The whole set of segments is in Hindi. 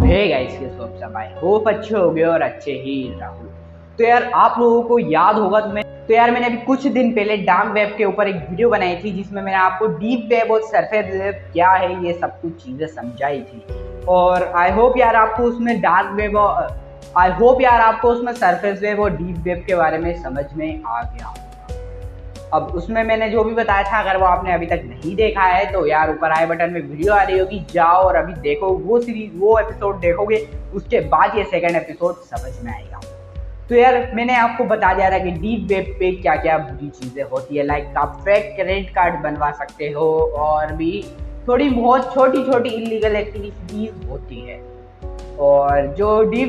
हे गाइस, कैसे हो सब? आई होप अच्छे हो गए और अच्छे ही रहो। तो यार आप लोगों को याद होगा मैंने अभी कुछ दिन पहले डार्क वेब के ऊपर एक वीडियो बनाई थी जिसमें मैंने आपको डीप वेब और सरफेस वेब क्या है ये सब कुछ चीज़ें समझाई थी। और आई होप यार आपको उसमें सरफेस वेब और डीप वेब के बारे में समझ में आ गया। अब उसमें मैंने जो भी बताया था, अगर वो आपने अभी तक नहीं देखा है तो यार ऊपर आई बटन में वीडियो आ रही होगी, जाओ और अभी देखो वो एपिसोड देखोगे, उसके बाद ये सेकंड एपिसोड समझ में आएगा। तो यार मैंने आपको बता दिया था कि डीप वेब पे क्या क्या बुरी चीज़ें होती है। लाइक आप फेक क्रेडिट कार्ड बनवा सकते हो और भी थोड़ी बहुत छोटी छोटी इलीगल एक्टिविटीज होती है। और जो डीप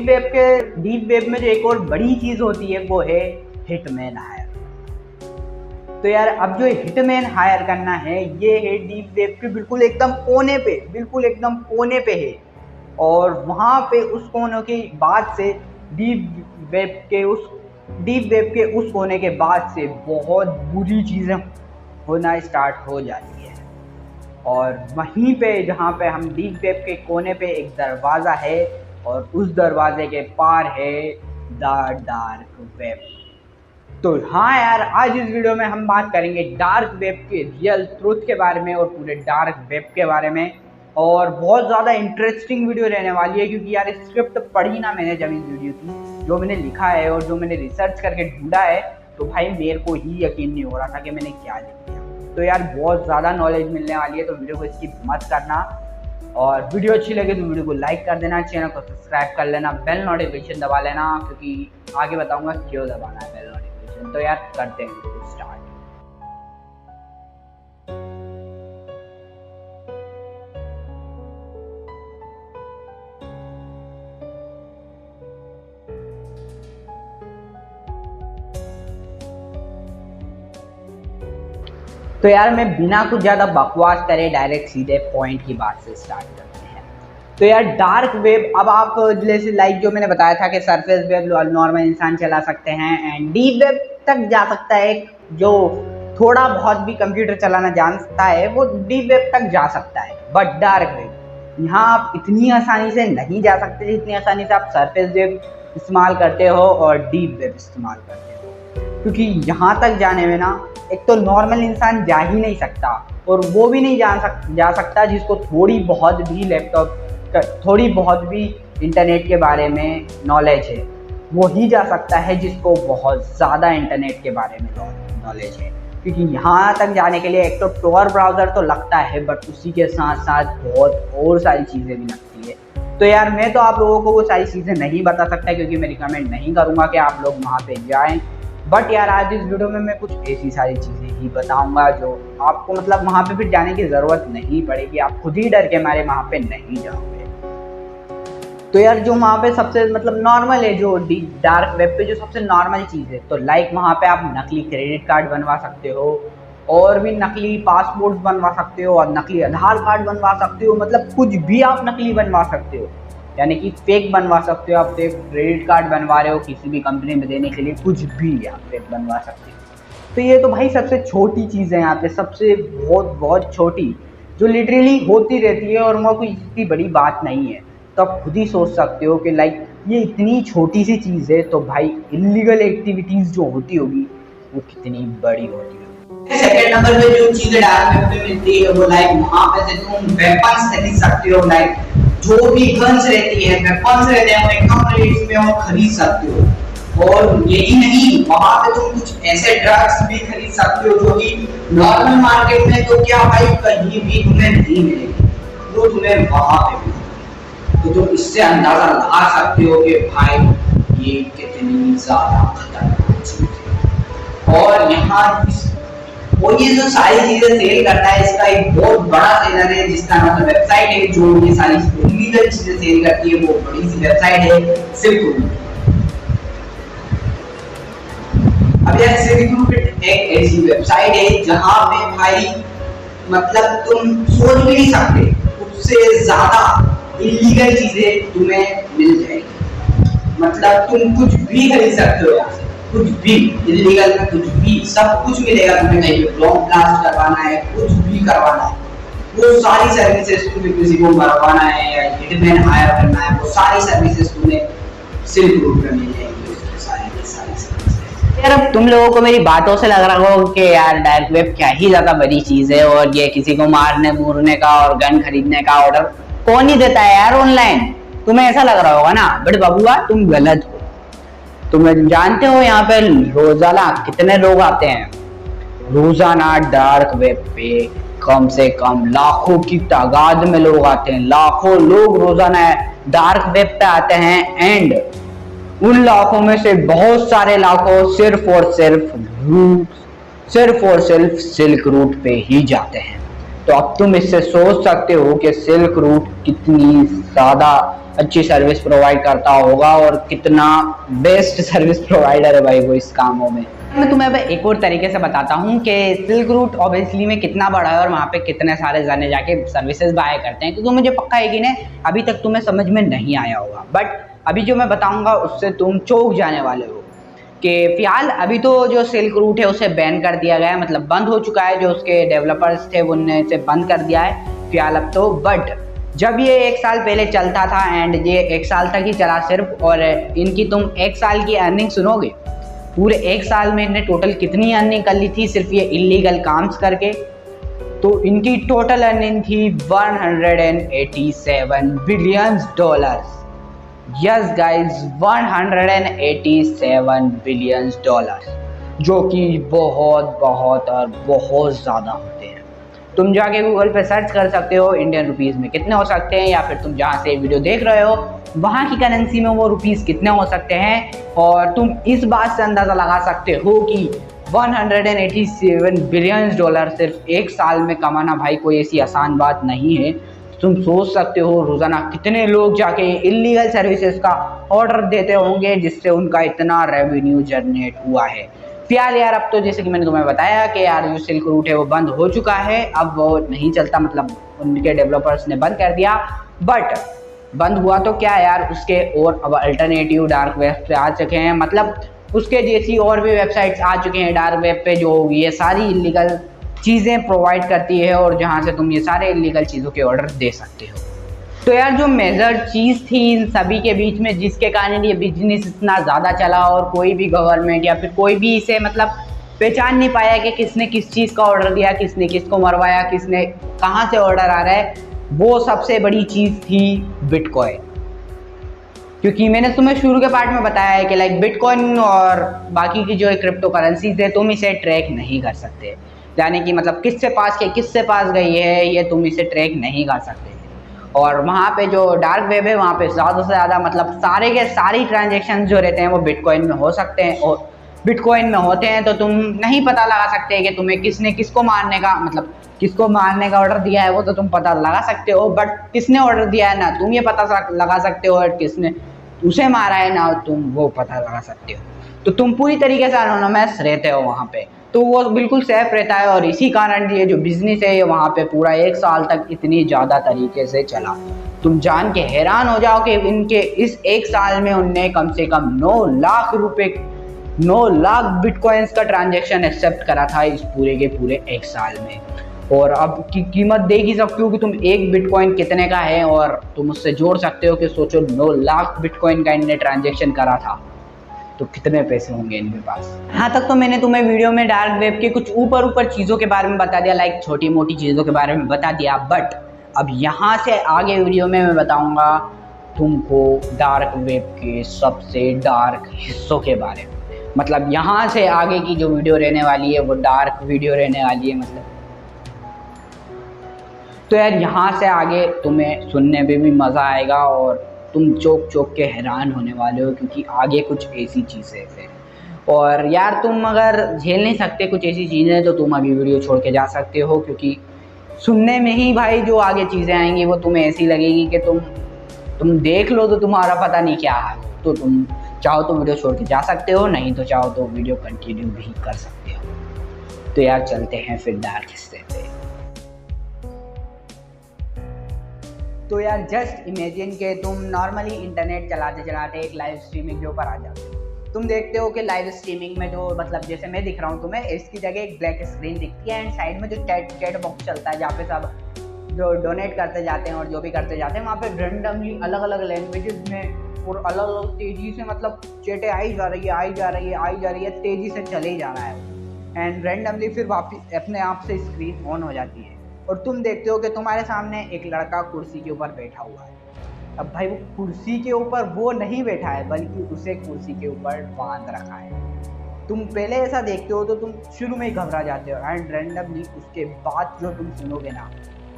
वेब में जो एक और बड़ी चीज़ होती है वो है हिटमैन हायर। तो यार अब जो हिटमैन हायर करना है ये है डीप वेब के बिल्कुल एकदम कोने पे है। और वहाँ पे उस कोने के बाद से डीप वेब के उस कोने के बाद से बहुत बुरी चीज़ें होना स्टार्ट हो जाती है। और वहीं पे जहाँ पे हम डीप वेब के कोने पे एक दरवाज़ा है और उस दरवाजे के पार है द डार्क वेब। तो हाँ यार, आज इस वीडियो में हम बात करेंगे डार्क वेब के रियल ट्रूथ के बारे में और पूरे डार्क वेब के बारे में। और बहुत ज़्यादा इंटरेस्टिंग वीडियो रहने वाली है क्योंकि यार स्क्रिप्ट पढ़ी ना मैंने जब इस वीडियो की, जो मैंने लिखा है और जो मैंने रिसर्च करके ढूंढा है, तो भाई मेरे को ही यकीन नहीं हो रहा था कि मैंने क्या लिख दिया। तो यार बहुत ज़्यादा नॉलेज मिलने वाली है, तो वीडियो को स्किप मत करना। और वीडियो अच्छी लगे तो वीडियो को लाइक कर देना, चैनल को सब्सक्राइब कर लेना, बेल नोटिफिकेशन दबा लेना, क्योंकि आगे बताऊँगा क्यों दबाना है बेल नोटिफिकेशन। तो यार करते हैं वीडियो स्टार्ट। तो यार मैं बिना कुछ ज़्यादा बकवास करे डायरेक्ट सीधे पॉइंट की बात से स्टार्ट करते हैं। तो यार डार्क वेब, अब आप जैसे लाइक जो मैंने बताया था कि सरफेस वेब नॉर्मल इंसान चला सकते हैं एंड डीप वेब तक जा सकता है। जो थोड़ा बहुत भी कंप्यूटर चलाना जानता है वो डीप वेब तक जा सकता है। बट डार्क वेब यहाँ आप इतनी आसानी से नहीं जा सकते जितनी आसानी से आप सरफेस वेब इस्तेमाल करते हो और डीप वेब इस्तेमाल करते हो। क्योंकि यहाँ तक जाने में ना एक तो नॉर्मल इंसान जा ही नहीं सकता, और वो भी नहीं जा सकता जिसको थोड़ी बहुत भी इंटरनेट के बारे में नॉलेज है। वो ही जा सकता है जिसको बहुत ज़्यादा इंटरनेट के बारे में नॉलेज है। क्योंकि यहाँ तक जाने के लिए एक तो टॉर ब्राउज़र तो लगता है, बट उसी के साथ साथ बहुत और सारी चीज़ें भी लगती है। तो यार मैं तो आप लोगों को वो सारी चीज़ें नहीं बता सकता क्योंकि मैं रिकमेंड नहीं करूँगा कि आप लोग वहाँ पे जाएँ। बट यार आज इस वीडियो में मैं कुछ ऐसी सारी चीज़ें ही बताऊंगा जो आपको मतलब वहाँ पे फिर जाने की ज़रूरत नहीं पड़ेगी, आप खुद ही डर के मारे वहाँ पे नहीं जाओगे। तो यार जो वहाँ पे सबसे मतलब नॉर्मल है, जो डार्क वेब पे जो सबसे नॉर्मल चीज़ है, तो लाइक वहाँ पे आप नकली क्रेडिट कार्ड बनवा सकते हो और भी नकली पासपोर्ट बनवा सकते हो और नकली आधार कार्ड बनवा सकते हो। मतलब कुछ भी आप नकली बनवा सकते हो, यानी कि फेक बनवा सकते हो। आप फेक क्रेडिट कार्ड बनवा रहे हो किसी भी कंपनी में देने के लिए, कुछ भी आप फेक बनवा सकते हो। तो ये तो भाई सबसे छोटी चीज़ है यहाँ पे, सबसे बहुत छोटी, जो लिटरली होती रहती है और वो कोई इतनी बड़ी बात नहीं है। तो आप खुद ही सोच सकते हो कि लाइक ये इतनी छोटी सी चीज़ है, तो भाई इलीगल एक्टिविटीज़ जो होती होगी वो कितनी बड़ी होती होगी। सेकेंड नंबर पे जो चीज़ें डार्क वेब पे मिलती है वो लाइक वहाँ पे से तुम वेपन्स खरीद सकते हो। लाइक जो भी गन्स रहती है, वेपन्स रहते हैं, वो कम रेट्स में और खरीद सकते हो। और यही नहीं, वहाँ पे तुम कुछ ऐसे ड्रग्स भी खरीद सकते हो जो कि नॉर्मल मार्केट में तो क्या भाई कहीं भी तुम्हें नहीं मिलेगी, वो तुम्हें वहाँ पे मिलेगी। तो तुम इससे अंदाजा लगा सकते हो कि भाई ये कितनी ज्यादा खतरनाक चीज है। और यहाँ वो ये जो सारी चीजें सेल करता है, इसका एक बहुत बड़ा सेलर है जिसका नाम वेबसाइट है जो ये सारी इलीगल चीजें सेल करती है। वो बड़ी सी वेबसाइट है सिल्क रूट। अब यार सिल्क रूट एक ऐसी वेबसाइट है जहां पे भाई मतलब तुम सोच भी नहीं सकते उससे ज्यादा इलीगल चीजें तुम्हें मिल जाएगी। मतलब तुम कुछ भी खरीद सकते हो यहाँ से, कुछ भी इलीगल में कुछ भी, सब कुछ मिलेगा तुम्हें। कहीं पे ब्लॉग ब्लास्ट करवाना है, कुछ भी करवाना है, वो सारी सर्विसेज तुम्हें किसी को मरवाना है या हिटमैन हायर करना है, वो सारी सर्विसेज तुम्हें सिल्क रूट पे मिल जाएंगी। यार अब तुम लोगों को मेरी बातों से लग रहा हो कि यार डार्क वेब क्या ही ज्यादा बड़ी चीज है, और ये किसी को मारने मूरने का और गन खरीदने का ऑर्डर कौन ही देता है यार ऑनलाइन, तुम्हें ऐसा लग रहा होगा ना। बट बबुआ तुम गलत हो। तुम जानते हो यहाँ पे रोजाना कितने लोग आते हैं? रोजाना डार्क वेब पे कम से कम लाखों की तादाद में लोग आते हैं। लाखों लोग रोजाना डार्क वेब पे आते हैं, एंड उन लाखों में से बहुत सारे लाखों सिर्फ और सिर्फ सिल्क रूट पे ही जाते हैं। तो अब तुम इससे सोच सकते हो कि सिल्क रूट कितनी ज्यादा अच्छी सर्विस प्रोवाइड करता होगा और कितना बेस्ट सर्विस प्रोवाइडर है भाई वो इस कामों में। मैं तुम्हें अब एक और तरीके से बताता हूँ कि सिल्क रूट ऑब्वियसली में कितना बड़ा है और वहाँ पे कितने सारे जाने जाके सर्विसेज बाय करते हैं। तो मुझे पक्का यकीन है अभी तक तुम्हें समझ में नहीं आया होगा, बट अभी जो मैं बताऊंगा उससे तुम चौंक जाने वाले हो कि फिलहाल अभी तो जो सिल्क रूट है उसे बैन कर दिया गया है, मतलब बंद हो चुका है। जो उसके डेवलपर्स थे उनने इसे बंद कर दिया है फिलहाल अब तो। बट जब ये 1 साल पहले चलता था एंड ये 1 साल तक ही चला सिर्फ, और इनकी तुम 1 साल की अर्निंग सुनोगे, पूरे 1 साल में इन्हें टोटल कितनी अर्निंग कर ली थी सिर्फ ये इलीगल काम्स करके। तो इनकी टोटल अर्निंग थी $187 बिलियन। यस गाइज, $187 बिलियन, जो कि बहुत बहुत और बहुत ज़्यादा होते हैं। तुम जाके गूगल पे सर्च कर सकते हो इंडियन रुपीज़ में कितने हो सकते हैं, या फिर तुम जहाँ से वीडियो देख रहे हो वहाँ की करेंसी में वो रुपीज़ कितने हो सकते हैं, और तुम इस बात से अंदाज़ा लगा सकते हो कि $187 बिलियन सिर्फ 1 साल में कमाना भाई कोई ऐसी आसान बात नहीं है। तुम सोच सकते हो रोज़ाना कितने लोग जाके इलीगल सर्विसेज का ऑर्डर देते होंगे जिससे उनका इतना रेवेन्यू जनरेट हुआ है। फिलहाल यार अब तो जैसे कि मैंने तुम्हें बताया कि यार जो सिल्क रूट है वो बंद हो चुका है, अब वो नहीं चलता, मतलब उनके डेवलपर्स ने बंद कर दिया। बट बंद हुआ तो क्या यार, उसके और अब अल्टरनेटिव डार्क वेब पे आ चुके हैं, मतलब उसके जैसी और भी वेबसाइट्स आ चुके हैं डार्क वेब पे जो ये सारी इलीगल चीज़ें प्रोवाइड करती है और जहाँ से तुम ये सारे इलीगल चीज़ों के ऑर्डर दे सकते हो। तो यार जो मेजर चीज़ थी इन सभी के बीच में जिसके कारण ये बिजनेस इतना ज़्यादा चला और कोई भी गवर्नमेंट या फिर कोई भी इसे मतलब पहचान नहीं पाया कि किसने किस चीज़ का ऑर्डर दिया, किसने किसको मरवाया, किसने कहाँ से ऑर्डर आ रहा है, वो सबसे बड़ी चीज़ थी बिटकॉइन। क्योंकि मैंने तुम्हें शुरू के पार्ट में बताया है कि लाइक बिटकॉइन और बाकी की जो क्रिप्टो करेंसीज है तुम इसे ट्रैक नहीं कर सकते, यानी कि मतलब किससे पास गई है ये तुम इसे ट्रैक नहीं कर सकते। और वहाँ पे जो डार्क वेब है वहाँ पे ज़्यादा से ज़्यादा मतलब सारे के सारी ट्रांजेक्शन जो रहते हैं वो बिटकॉइन में हो सकते हैं, और बिटकॉइन में होते हैं तो तुम नहीं पता लगा सकते कि तुम्हें किसने किसको मारने का मतलब किसको मारने का ऑर्डर दिया है, वो तो तुम पता लगा सकते हो, बट किसने ऑर्डर दिया है ना तुम ये पता लगा सकते हो, और किसने उसे मारा है ना तुम वो पता लगा सकते हो। तो तुम पूरी तरीके से एनोनिमस रहते हो वहाँ पे, तो वो बिल्कुल सेफ रहता है। और इसी कारण ये जो बिजनेस है ये वहाँ पे पूरा 1 साल तक इतनी ज़्यादा तरीके से चला। तुम जान के हैरान हो जाओ कि इनके इस 1 साल में उनने कम से कम 9 लाख बिटकॉइंस का ट्रांजेक्शन एक्सेप्ट करा था इस पूरे के पूरे 1 साल में। और अब की कीमत देख ही सकते हो कि तुम एक बिटकॉइन कितने का है, और तुम उससे जोड़ सकते हो कि सोचो 9 लाख बिटकॉइन का इनने ट्रांजेक्शन करा था तो कितने पैसे होंगे इनके पास। हाँ तक तो मैंने तुम्हें वीडियो में डार्क वेब के कुछ ऊपर चीज़ों के बारे में बता दिया, लाइक छोटी मोटी चीज़ों के बारे में बता दिया, बट अब यहाँ से आगे वीडियो में मैं बताऊँगा तुमको डार्क वेब के सबसे डार्क हिस्सों के बारे में। मतलब यहाँ से आगे की जो वीडियो रहने वाली है वो डार्क वीडियो रहने वाली है मतलब। तो यार यहाँ से आगे तुम्हें सुनने में भी मज़ा आएगा और तुम चौंक के हैरान होने वाले हो, क्योंकि आगे कुछ ऐसी चीज़ें हैं। और यार तुम अगर झेल नहीं सकते कुछ ऐसी चीज़ें तो तुम अभी वीडियो छोड़ के जा सकते हो, क्योंकि सुनने में ही भाई जो आगे चीज़ें आएंगी वो तुम्हें ऐसी लगेगी कि तुम देख लो तो तुम्हारा पता नहीं क्या है। तो तुम चाहो तो वीडियो छोड़ के जा सकते हो, नहीं तो चाहो तो वीडियो कंटिन्यू भी कर सकते हो। तो यार चलते हैं फिर डार्क हिस्से पे। तो यार जस्ट इमेजिन के तुम नॉर्मली इंटरनेट चलाते चलाते एक लाइव स्ट्रीमिंग के ऊपर आ जाते हो। तुम देखते हो कि लाइव स्ट्रीमिंग में जो मतलब जैसे मैं दिख रहा हूँ तुम्हें, इसकी जगह एक ब्लैक स्क्रीन दिखती है एंड साइड में जो चैट बॉक्स चलता है जहाँ पे सब जो डोनेट करते जाते हैं और जो भी करते जाते हैं वहाँ पे रेंडमली अलग अलग लैंग्वेजेस में और अलग अलग तेज़ी से मतलब चेटें आई जा रही है, तेज़ी से चले ही जा रहा है एंड रेंडमली फिर वापस अपने आप से स्क्रीन ऑन हो जाती है और तुम देखते हो कि तुम्हारे सामने एक लड़का कुर्सी के ऊपर बैठा हुआ है। अब भाई वो कुर्सी के ऊपर वो नहीं बैठा है बल्कि उसे कुर्सी के ऊपर बांध रखा है। तुम पहले ऐसा देखते हो तो तुम शुरू में ही घबरा जाते हो एंड रेंडमली उसके बाद जो तुम सुनोगे ना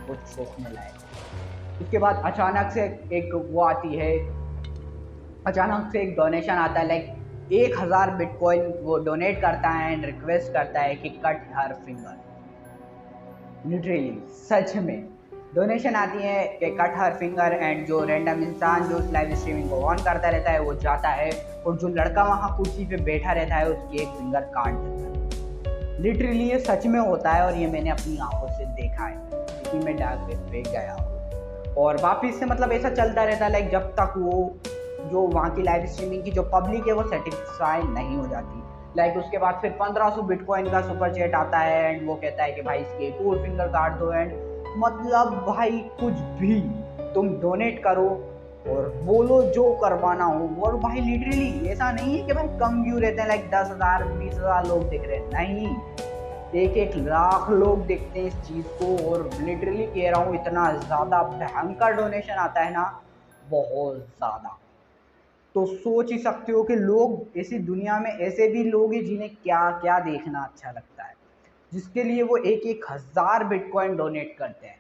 वो चौंकने लायक। उसके बाद अचानक से एक वो आती है, अचानक से एक डोनेशन आता है, लाइक 1000 बिटकॉइन वो डोनेट करता है एंड रिक्वेस्ट करता है कि कट हर फिंगर। लिटरली सच में डोनेशन आती है कि कट हर फिंगर एंड जो रैंडम इंसान जो लाइव स्ट्रीमिंग को ऑन करता रहता है वो जाता है और जो लड़का वहाँ कुर्सी पे बैठा रहता है उसकी एक फिंगर काट देता है। लिटरली ये सच में होता है और ये मैंने अपनी आंखों से देखा है क्योंकि मैं डार्क वेब पे गया हूँ। और वापिस से मतलब ऐसा चलता रहता है लाइक जब तक वो जो वहाँ की लाइव स्ट्रीमिंग की जो पब्लिक है वो सेटिस्फाई नहीं हो जाती। लाइक उसके बाद फिर 1500 बिटकॉइन का सुपर चैट आता है एंड वो कहता है कि भाई इसके एक और फिंगर काट दो एंड मतलब भाई कुछ भी तुम डोनेट करो और बोलो जो करवाना हो। और भाई लिटरली ऐसा नहीं है कि भाई कम व्यू रहते हैं लाइक 10,000 20,000 लोग दिख रहे हैं, नहीं, 1-1 लाख लोग देखते हैं इस चीज़ को। और लिटरली कह रहा हूँ इतना ज़्यादा भयंकर डोनेशन आता है ना, बहुत ज़्यादा। तो सोच ही सकते हो कि लोग ऐसी दुनिया में ऐसे भी लोग हैं जिन्हें क्या क्या देखना अच्छा लगता है, जिसके लिए वो 1-1 हज़ार बिटकॉइन डोनेट करते हैं।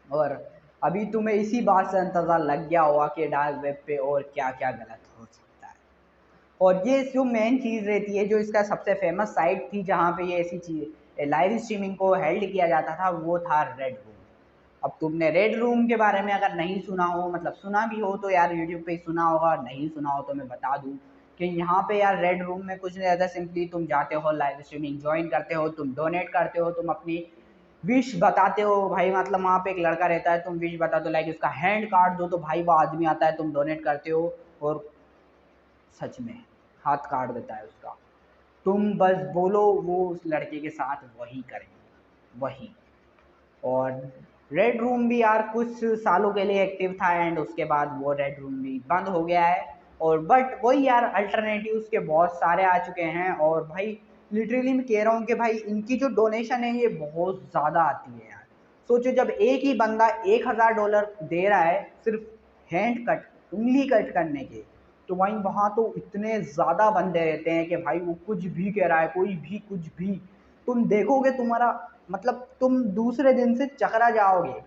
और अभी तुम्हें इसी बात से अंदाज़ा लग गया होगा कि डार्क वेब पे और क्या क्या गलत हो सकता है। और ये जो मेन चीज़ रहती है, जो इसका सबसे फेमस साइट थी जहाँ पे ये ऐसी चीज़ लाइव स्ट्रीमिंग को हेल्ड किया जाता था, वो था रेड रूम। अब तुमने रेड रूम के बारे में अगर नहीं सुना हो, मतलब सुना भी हो तो यार यूट्यूब पे सुना होगा, नहीं सुना हो तो मैं बता दूं कि यहाँ पे यार रेड रूम में कुछ नहीं रहता। सिंपली तुम जाते हो, लाइव स्ट्रीमिंग ज्वाइन करते हो, तुम डोनेट करते हो, तुम अपनी विश बताते हो भाई। मतलब वहाँ पे एक लड़का रहता है, तुम विश बताते हो लाइक उसका हैंड काट दो तो भाई वो आदमी आता है, तुम डोनेट करते हो और सच में हाथ काट देता है उसका। तुम बस बोलो, वो उस लड़के के साथ वही करेंगे, वही। और रेड रूम भी यार कुछ सालों के लिए एक्टिव था एंड उसके बाद वो रेड रूम भी बंद हो गया है। और बट वही यार अल्टरनेटिव्स के बहुत सारे आ चुके हैं। और भाई लिटरली मैं कह रहा हूँ कि भाई इनकी जो डोनेशन है ये बहुत ज़्यादा आती है यार। सोचो जब एक ही बंदा $1000 दे रहा है सिर्फ हैंड कट, उंगली कट करने के, तो वहीं वहाँ तो इतने ज़्यादा बंदे रहते हैं कि भाई वो कुछ भी कह रहा है, कोई भी कुछ भी तुम देखोगे, तुम्हारा मतलब तुम दूसरे दिन से चकरा जाओगे,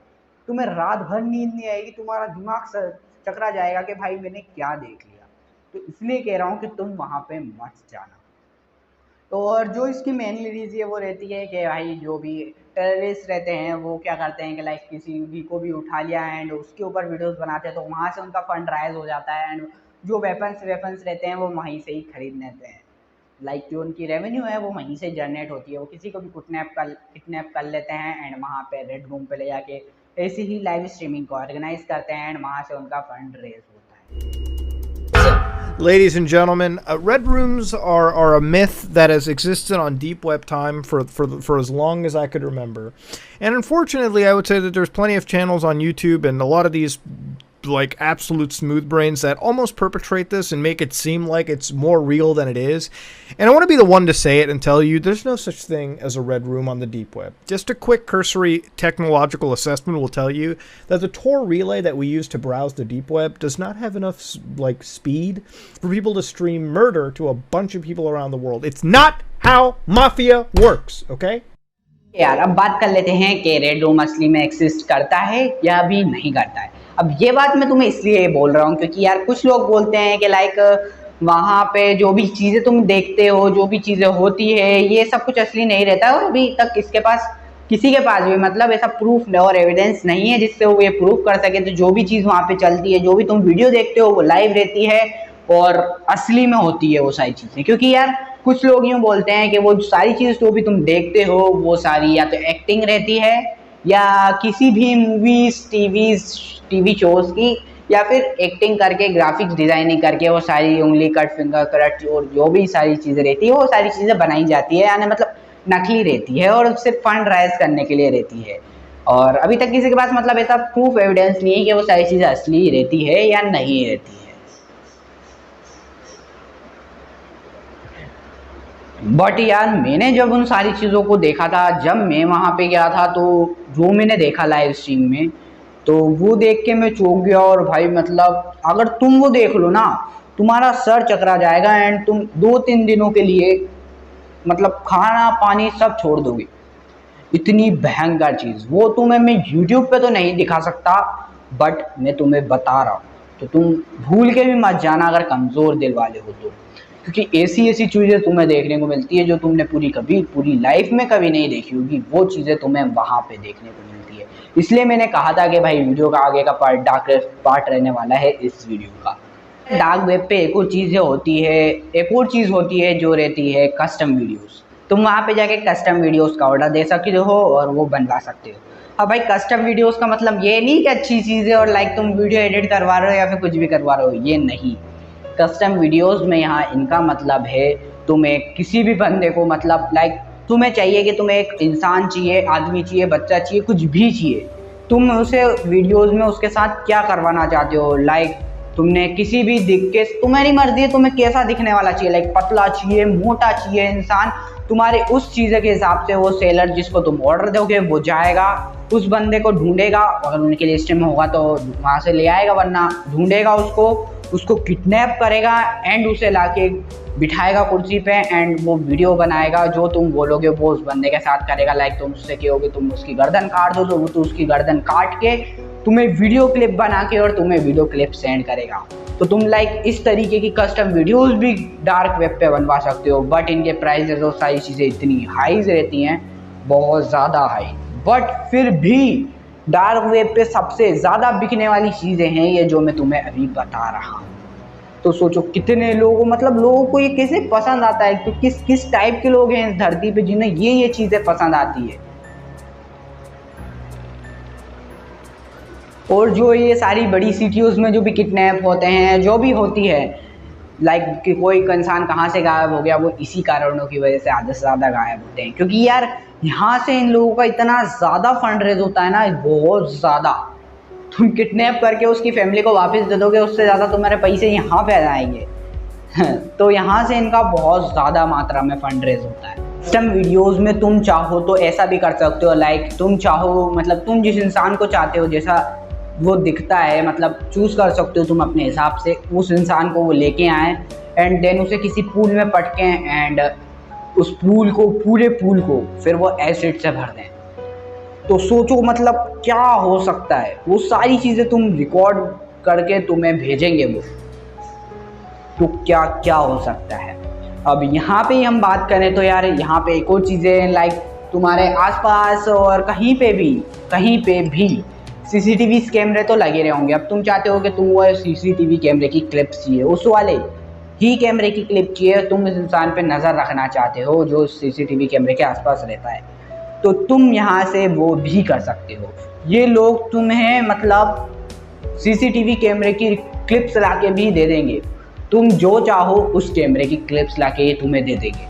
तुम्हें रात भर नींद नहीं आएगी, तुम्हारा दिमाग चकरा जाएगा कि भाई मैंने क्या देख लिया। तो इसलिए कह रहा हूँ कि तुम वहाँ पे मत जाना। तो और जो इसकी मेन रीज़ ये वो रहती है कि भाई जो भी टेररिस्ट रहते हैं वो क्या करते हैं कि लाइक किसी भी को भी उठा लिया एंड उसके ऊपर वीडियोस बनाते हैं, तो वहाँ से उनका फंड राइज हो जाता है एंड जो वेपन्स रहते हैं वो वहीं से ही खरीद लेते हैं। लाइक जो उनकी रेवेन्यू है वो वहीं से जनरेट होती है। वो किसी को भी किडनैप कर लेते हैं एंड वहाँ पे रेड रूम पे ले जाके ऐसी ही लाइव स्ट्रीमिंग को ऑर्गेनाइज करते हैं एंड वहाँ से उनका फंड रेज होता है। Ladies and gentlemen, red rooms are a myth that has existed on deep web time for as long as I could remember. And unfortunately, I would say that there's plenty of channels on YouTube and a lot of these like absolute smooth brains that almost perpetrate this and make it seem like it's more real than it is. And I want to be the one to say it and tell you there's no such thing as a red room on the deep web. Just a quick cursory technological assessment will tell you that the Tor relay that we use to browse the deep web does not have enough like speed for people to stream murder to a bunch of people around the world. It's not how mafia works, okay? यार अब बात कर लेते हैं कि रेड रूम असली में एक्सिस्ट करता है या भी नहीं करता है। अब ये बात मैं तुम्हें इसलिए बोल रहा हूँ क्योंकि यार कुछ लोग बोलते हैं कि लाइक वहाँ पे जो भी चीज़ें तुम देखते हो, जो भी चीज़ें होती है, ये सब कुछ असली नहीं रहता। और अभी तक किसी के पास भी मतलब ऐसा प्रूफ और एविडेंस नहीं है जिससे वो ये प्रूफ कर सके। तो जो भी चीज़ वहाँ पे चलती है, जो भी तुम वीडियो देखते हो वो लाइव रहती है और असली में होती है वो सारी चीज़ें। क्योंकि यार कुछ लोग यूँ बोलते हैं कि वो सारी चीज़ जो भी तुम देखते हो वो सारी या तो एक्टिंग रहती है या किसी भी मूवीज़ टीवी शोज़ की, या फिर एक्टिंग करके ग्राफिक्स डिज़ाइनिंग करके वो सारी उंगली कट, फिंगर कट और जो भी सारी चीज़ें रहती है वो सारी चीज़ें बनाई जाती है, यानी मतलब नकली रहती है और सिर्फ फंड राइज करने के लिए रहती है। और अभी तक किसी के पास मतलब ऐसा प्रूफ एविडेंस नहीं है कि वो सारी चीज़ें असली रहती है या नहीं रहती है। बट यार मैंने जब उन सारी चीज़ों को देखा था, जब मैं वहाँ पे गया था, तो जो मैंने देखा लाइव स्ट्रीम में, तो वो देख के मैं चौंक गया। और भाई मतलब अगर तुम वो देख लो ना, तुम्हारा सर चकरा जाएगा एंड तुम 2-3 दिनों के लिए मतलब खाना पानी सब छोड़ दोगे। इतनी भयंकर चीज़ वो तुम्हें मैं यूट्यूब पे तो नहीं दिखा सकता, बट मैं तुम्हें बता रहा हूँ, तो तुम भूल के भी मत जाना अगर कमज़ोर दिल वाले हो तो, क्योंकि ऐसी ऐसी चीज़ें तुम्हें देखने को मिलती है जो तुमने पूरी लाइफ में कभी नहीं देखी होगी। वो चीज़ें तुम्हें वहाँ पे देखने को मिलती है। इसलिए मैंने कहा था कि भाई वीडियो का आगे का पार्ट डार्क पार्ट रहने वाला है इस वीडियो का। डार्क वेब पे एक और चीज़ होती है जो रहती है कस्टम वीडियोस। तुम वहाँ पे जाके कस्टम वीडियोस का ऑर्डर दे सकते हो और वो बनवा सकते हो। अब भाई कस्टम वीडियोस का मतलब ये नहीं कि अच्छी चीज़ है और लाइक तुम वीडियो एडिट करवा रहे हो या फिर कुछ भी करवा रहे हो, ये नहीं। कस्टम वीडियोस में यहाँ इनका मतलब है तुम्हें किसी भी बंदे को मतलब लाइक तुम्हें चाहिए कि तुम्हें एक इंसान चाहिए, आदमी चाहिए, बच्चा चाहिए, कुछ भी चाहिए, तुम उसे वीडियोस में उसके साथ क्या करवाना चाहते हो। लाइक तुमने किसी भी दिख के तुम्हारी मर्जी है, तुम्हें कैसा दिखने वाला चाहिए, लाइक पतला चाहिए, मोटा चाहिए इंसान, तुम्हारे उस चीज़ के हिसाब से वो सेलर जिसको तुम ऑर्डर दोगे वो जाएगा, उस बंदे को ढूंढेगा, अगर उनके लिस्ट में होगा तो वहाँ से ले आएगा, वरना ढूंढेगा उसको किडनैप करेगा एंड उसे लाके बिठाएगा कुर्सी पे एंड वो वीडियो बनाएगा। जो तुम बोलोगे वो उस बंदे के साथ करेगा। लाइक तुम उससे कहोगे तुम उसकी गर्दन काट दो, तो वो तो उसकी गर्दन काट के तुम्हें वीडियो क्लिप बना के और तुम्हें वीडियो क्लिप सेंड करेगा। तो तुम लाइक इस तरीके की कस्टम वीडियोस भी डार्क वेब पे बनवा सकते हो। बट इनके प्राइसेस और सारी चीज़ें इतनी हाईज रहती हैं, बहुत ज़्यादा हाई। बट फिर भी डार्क वेब पे सबसे ज़्यादा बिकने वाली चीज़ें हैं ये जो मैं तुम्हें अभी बता रहा हूँ। तो सोचो कितने लोगों को ये कैसे पसंद आता है, तो किस टाइप के लोग हैं इस धरती पे जिन्हें ये चीज़ें पसंद आती है। और जो ये सारी बड़ी सिटीज़ में जो भी किडनैप होते हैं, जो भी होती है, लाइक कि कोई इंसान कहाँ से गायब हो गया, वो इसी कारणों की वजह से आधे से ज़्यादा गायब होते हैं। क्योंकि यार यहाँ से इन लोगों का इतना ज़्यादा फंड रेज होता है ना, बहुत ज़्यादा। तुम किडनैप करके उसकी फैमिली को वापस दे दोगे, उससे ज़्यादा तुम्हारे पैसे यहाँ पे आ जाएंगे। तो यहाँ से इनका बहुत ज़्यादा मात्रा में फंड रेज होता है। कस्टम वीडियोस में तुम चाहो तो ऐसा भी कर सकते हो, लाइक तुम चाहो मतलब तुम जिस इंसान को चाहते हो जैसा वो दिखता है, मतलब चूज़ कर सकते हो तुम अपने हिसाब से उस इंसान को वो लेके आए एंड देन उसे किसी पूल में पटकें एंड उस पूरे पूल को फिर वो एसिड से भर दें। तो सोचो मतलब क्या हो सकता है। वो सारी चीज़ें तुम रिकॉर्ड करके तुम्हें भेजेंगे वो, तो क्या क्या हो सकता है। अब यहाँ पे हम बात करें तो यार यहाँ पे एक और चीज़ें लाइक तुम्हारे आसपास और कहीं पे भी सीसीटीवी कैमरे तो लगे रहे होंगे। अब तुम चाहते हो कि तुम वो सीसीटीवी कैमरे की क्लिप्स चाहिए, उस वाले ही कैमरे की क्लिप चाहिए, तुम इस इंसान पे नज़र रखना चाहते हो जो सीसीटीवी कैमरे के आसपास रहता है, तो तुम यहाँ से वो भी कर सकते हो। ये लोग तुम्हें मतलब सीसीटीवी कैमरे की क्लिप्स लाके भी दे देंगे। तुम जो चाहो उस कैमरे की क्लिप्स लाके ये तुम्हें दे देंगे।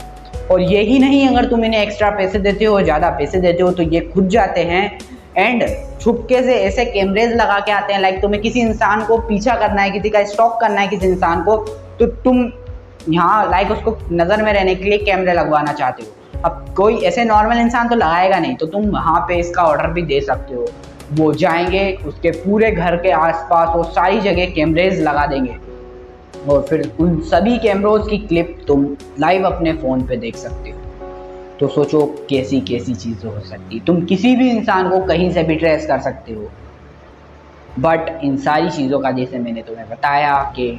और यही नहीं, अगर तुम इन्हें एक्स्ट्रा पैसे देते हो, ज़्यादा पैसे देते हो, तो ये खुद जाते हैं एंड छुपके से ऐसे कैमरेज लगा के आते हैं। लाइक तुम्हें किसी इंसान को पीछा करना है, किसी का स्टॉक करना है किसी इंसान को, तो तुम यहाँ लाइक उसको नज़र में रहने के लिए कैमरे लगवाना चाहते हो। अब कोई ऐसे नॉर्मल इंसान तो लगाएगा नहीं, तो तुम वहाँ पे इसका ऑर्डर भी दे सकते हो। वो जाएंगे उसके पूरे घर के आसपास वो सारी जगह कैमरेज लगा देंगे और फिर उन सभी कैमरोज की क्लिप तुम लाइव अपने फ़ोन पे देख सकते हो। तो सोचो कैसी कैसी चीज़ें हो सकती है। तुम किसी भी इंसान को कहीं से भी ट्रेस कर सकते हो। बट इन सारी चीज़ों का जैसे मैंने तुम्हें बताया कि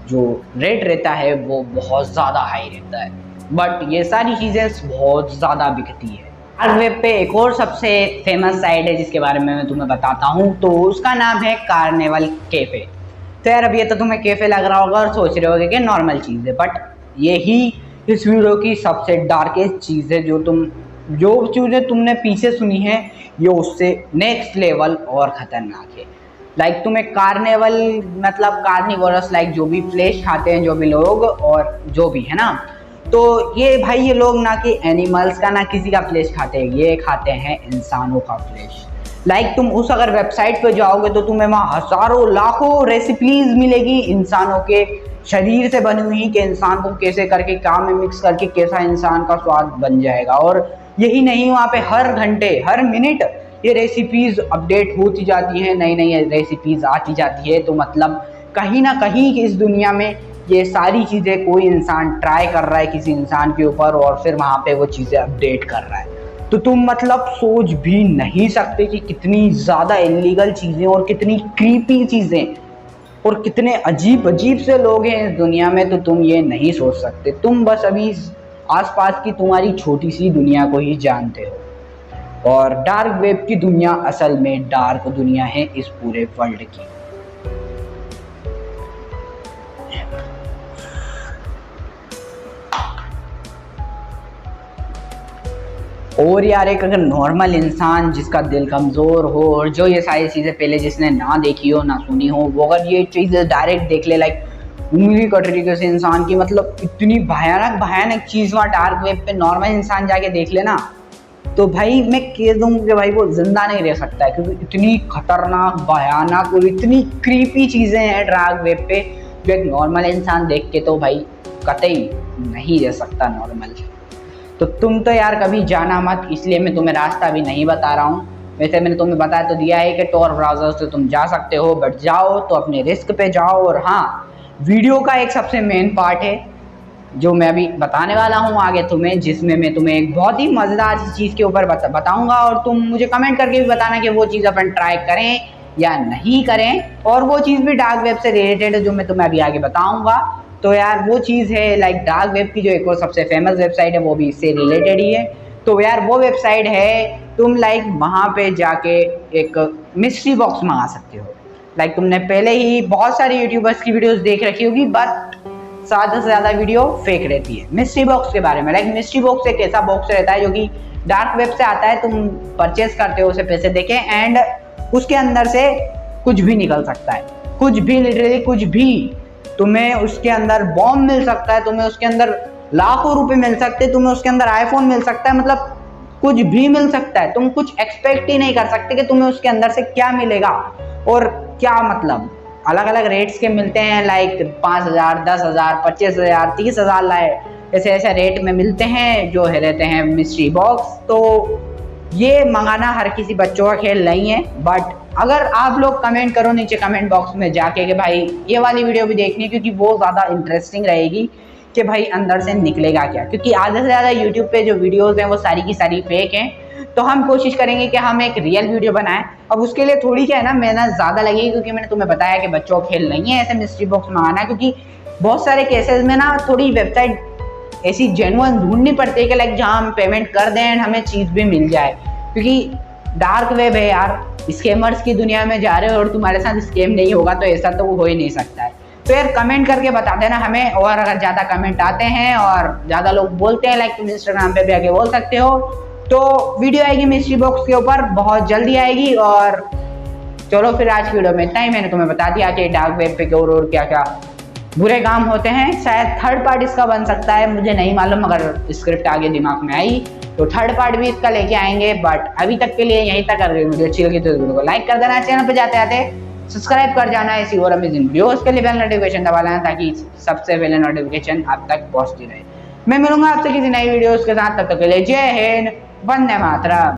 जो रेट रहता है वो बहुत ज़्यादा हाई रहता है, बट ये सारी चीज़ें बहुत ज़्यादा बिकती है। डार्क वेब पे एक और सबसे फेमस साइट है जिसके बारे में मैं तुम्हें बताता हूँ, तो उसका नाम है कार्निवल कैफ़े। तो यार अब ये तो तुम्हें कैफ़े लग रहा होगा और सोच रहे होगे कि नॉर्मल चीज़ है, बट यही इस वीडियो की सबसे डार्केस्ट चीज़ है। जो चीज़ें तुमने पीछे सुनी है ये उससे नेक्स्ट लेवल और ख़तरनाक है। लाइक तुम्हें कार्निवल मतलब कार्निवोरस, लाइक जो भी फ्लेश खाते हैं जो भी लोग और जो भी है ना, तो ये भाई ये लोग ना कि एनिमल्स का ना किसी का फ्लेश खाते हैं, ये खाते हैं इंसानों का फ्लेश। लाइक तुम उस अगर वेबसाइट पे जाओगे तो तुम्हें वहाँ हजारों लाखों रेसिपीज मिलेगी इंसानों के शरीर से बनी हुई, कि इंसान को कैसे करके काम में मिक्स करके कैसा इंसान का स्वाद बन जाएगा। और यही नहीं, वहाँ पे हर घंटे हर मिनट ये रेसिपीज अपडेट होती जाती हैं, नई नई रेसिपीज आती जाती है। तो मतलब कहीं ना कहीं इस दुनिया में ये सारी चीज़ें कोई इंसान ट्राई कर रहा है किसी इंसान के ऊपर, और फिर वहाँ पे वो चीज़ें अपडेट कर रहा है। तो तुम मतलब सोच भी नहीं सकते कि कितनी ज़्यादा इलीगल चीज़ें और कितनी क्रीपी चीज़ें और कितने अजीब अजीब से लोग हैं इस दुनिया में। तो तुम ये नहीं सोच सकते, तुम बस अभी आसपास की तुम्हारी छोटी सी दुनिया को ही जानते हो। और डार्क वेब की दुनिया असल में डार्क दुनिया है इस पूरे वर्ल्ड की। और यार एक अगर नॉर्मल इंसान जिसका दिल कमज़ोर हो और जो ये सारी चीज़ें पहले जिसने ना देखी हो ना सुनी हो, वो अगर ये चीज़ें डायरेक्ट देख ले, लाइक उंगली कट तरीके से इंसान की, मतलब इतनी भयानक भयानक चीज़ वहाँ डार्क वेब पे नॉर्मल इंसान जाके देख लेना, तो भाई मैं कह दूँगा कि भाई वो जिंदा नहीं रह सकता है, क्योंकि इतनी खतरनाक भयानक और इतनी क्रीपी चीज़ें हैं डार्क वेब पे जो एक नॉर्मल इंसान देख के तो भाई कतई नहीं रह सकता नॉर्मल। तो तुम तो यार कभी जाना मत, इसलिए मैं तुम्हें रास्ता भी नहीं बता रहा हूँ। वैसे मैंने तुम्हें बताया तो दिया है कि टॉर ब्राउज़र से तुम जा सकते हो, बट जाओ तो अपने रिस्क पे जाओ। और हाँ, वीडियो का एक सबसे मेन पार्ट है जो मैं अभी बताने वाला हूँ आगे तुम्हें, जिसमें मैं तुम्हें एक बहुत ही मज़ेदार सी चीज़ के ऊपर बताऊँगा, और तुम मुझे कमेंट करके भी बताना कि वो चीज़ अपन ट्राई करें या नहीं करें। और वो चीज़ भी डार्क वेब से रिलेटेड है जो मैं तुम्हें अभी आगे बताऊँगा। तो यार वो चीज़ है लाइक डार्क वेब की जो एक और सबसे फेमस वेबसाइट है, वो भी इससे रिलेटेड ही है। तो यार वो वेबसाइट है, तुम लाइक वहाँ पे जाके एक मिस्ट्री बॉक्स मंगा सकते हो। लाइक तुमने पहले ही बहुत सारे यूट्यूबर्स की वीडियोस देख रखी होगी, बट ज़्यादा से ज़्यादा वीडियो फेक रहती है मिस्ट्री बॉक्स के बारे में। लाइक मिस्ट्री बॉक्स एक ऐसा बॉक्स रहता है जो कि डार्क वेब से आता है, तुम परचेज करते हो उसे पैसे देके, एंड उसके अंदर से कुछ भी निकल सकता है, कुछ भी, लिटरली कुछ भी। तुम्हें उसके अंदर बॉम्ब मिल सकता है, तुम्हें उसके अंदर लाखों रुपए मिल सकते हैं, तुम्हें उसके अंदर आईफोन मिल सकता है, मतलब कुछ भी मिल सकता है। तुम कुछ एक्सपेक्ट ही नहीं कर सकते कि तुम्हें उसके अंदर से क्या मिलेगा और क्या, मतलब अलग अलग रेट्स के मिलते हैं, लाइक 5,000, 10,000, 25,000, 30,000 ऐसे ऐसे रेट में मिलते हैं जो रहते हैं मिस्ट्री बॉक्स। तो ये मंगाना हर किसी बच्चों का खेल नहीं है, बट अगर आप लोग कमेंट करो नीचे कमेंट बॉक्स में जाके कि भाई ये वाली वीडियो भी देखनी है, क्योंकि वो ज़्यादा इंटरेस्टिंग रहेगी कि भाई अंदर से निकलेगा क्या, क्योंकि आधे से ज़्यादा यूट्यूब पे जो वीडियोस हैं वो सारी की सारी फेक हैं। तो हम कोशिश करेंगे कि हम एक रियल वीडियो बनाएं। अब उसके लिए थोड़ी क्या है ना, मेहनत ज़्यादा लगेगी, क्योंकि मैंने तुम्हें बताया कि बच्चों का खेल नहीं है ऐसे मिस्ट्री बॉक्स मंगाना, क्योंकि बहुत सारे केसेस में ना थोड़ी वेबसाइट ऐसी जेन्युइन ढूंढनी पड़ती है कि लाइक जहाँ हम पेमेंट कर दें एंड हमें चीज़ भी मिल जाए, क्योंकि डार्क वेब है यार, स्कैमर्स की दुनिया में जा रहे हो और तुम्हारे साथ स्कैम नहीं होगा तो ऐसा तो हो ही नहीं सकता है। तो यार कमेंट करके बता देना हमें, और अगर ज़्यादा कमेंट आते हैं और ज़्यादा लोग बोलते हैं लाइक तुम इंस्टाग्राम पे भी आके बोल सकते हो, तो वीडियो आएगी मिस्ट्री बॉक्स के ऊपर, बहुत जल्दी आएगी। और चलो फिर आज की वीडियो में इतना ही। मैंने तुम्हें बता दिया कि डार्क वेब पे और क्या क्या बुरे काम होते हैं। शायद थर्ड पार्ट इसका बन सकता है, मुझे नहीं मालूम, अगर स्क्रिप्ट आगे दिमाग में आई तो थर्ड पार्ट भी इसका लेके आएंगे। बट अभी तक के लिए यहीं तक। अगर वीडियो अच्छी लगी तो वीडियो को लाइक कर देना, चैनल पे जाते आते सब्सक्राइब कर जाना ऐसी और अमेजिंग वीडियोस के लिए बेल नोटिफिकेशन दबा लेना, ताकि सबसे पहले नोटिफिकेशन आप तक पहुंचती रहे। मैं मिलूंगा आपसे किसी नई वीडियोस के साथ, तब तक के लिए जय हिंद, वंदे मातरम।